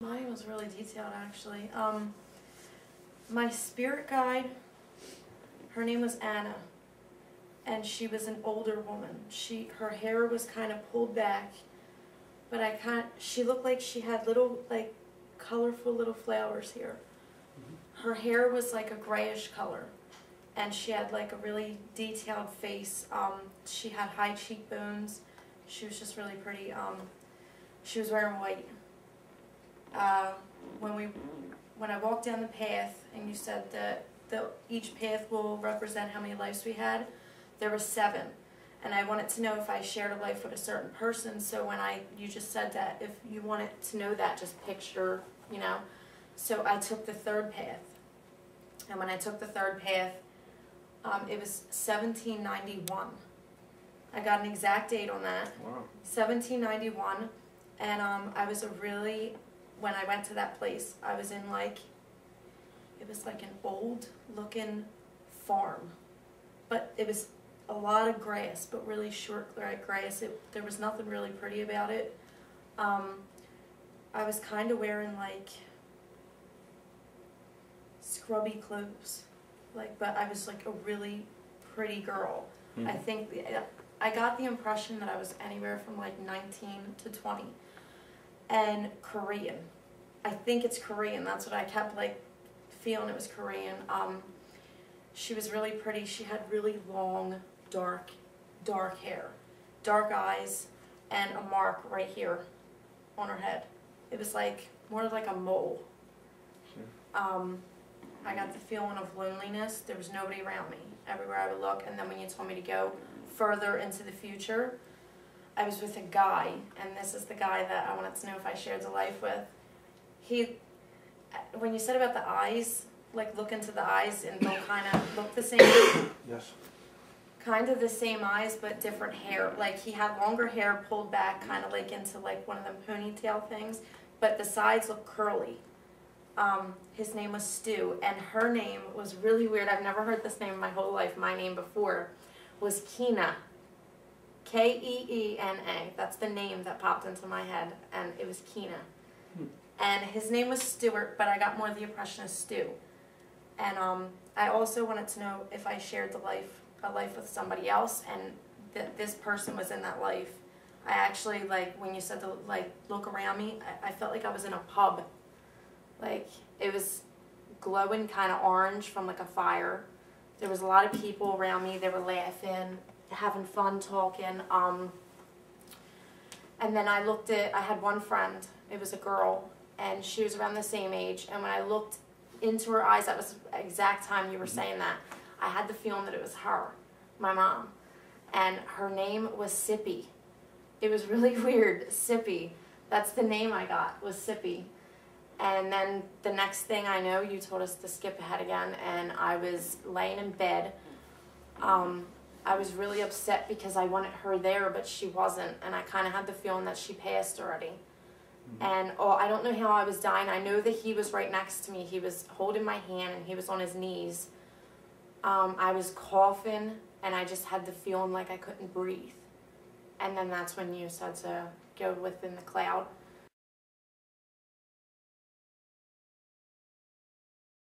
Mine was really detailed, actually. My spirit guide, her name was Anna, and she was an older woman. Her hair was kind of pulled back, but she looked like she had little, like, colorful little flowers here. Her hair was like a grayish color, and she had like a really detailed face. She had high cheekbones. She was just really pretty. She was wearing white. When I walked down the path, and you said that each path will represent how many lives we had, there were 7. And I wanted to know if I shared a life with a certain person, so when you just said that, if you wanted to know that, just picture, you know. So I took the 3rd path. And when I took the 3rd path, it was 1791. I got an exact date on that. Wow. 1791. And when I went to that place, I was in it was like an old looking farm. But it was a lot of grass, but really short grass. There was nothing really pretty about it. I was kind of wearing like scrubby clothes, but I was like a really pretty girl. I think I got the impression that I was anywhere from like 19 to 20, and Korean. I think it's Korean. That's what I kept like feeling, it was Korean. She was really pretty. She had really long, dark hair, dark eyes, and a mark right here on her head. It was like more like a mole. I got the feeling of loneliness. There was nobody around me everywhere I would look. And then when you told me to go further into the future, I was with a guy, and this is the guy that I wanted to know if I shared the life with. When you said about the eyes, like look into the eyes and they'll kind of look the same. Yes. Kind of the same eyes, but different hair. Like he had longer hair pulled back, kind of like into like one of them ponytail things, but the sides look curly. His name was Stu, and her name was really weird. I've never heard this name in my whole life. My name before was Keena. Keena. That's the name that popped into my head, and it was Keena. And his name was Stuart, but I got more of the impression of Stu. And I also wanted to know if I shared a life with somebody else, and that this person was in that life. I actually, like, when you said to, like, look around me, I felt like I was in a pub. Like, it was glowing kind of orange from, like, a fire. There was a lot of people around me. They were laughing, having fun, talking. And then I had one friend. It was a girl, and she was around the same age. And when I looked into her eyes, that was the exact time you were saying that, I had the feeling that it was her, my mom. And her name was Sippy. It was really weird, Sippy. That's the name I got, was Sippy. And then the next thing I know, you told us to skip ahead again, and I was laying in bed. I was really upset because I wanted her there, but she wasn't, and I kind of had the feeling that she passed already. And I don't know how I was dying. I know that he was right next to me. He was holding my hand, and he was on his knees. I was coughing, and I just had the feeling like I couldn't breathe. And then that's when you said to go within the cloud.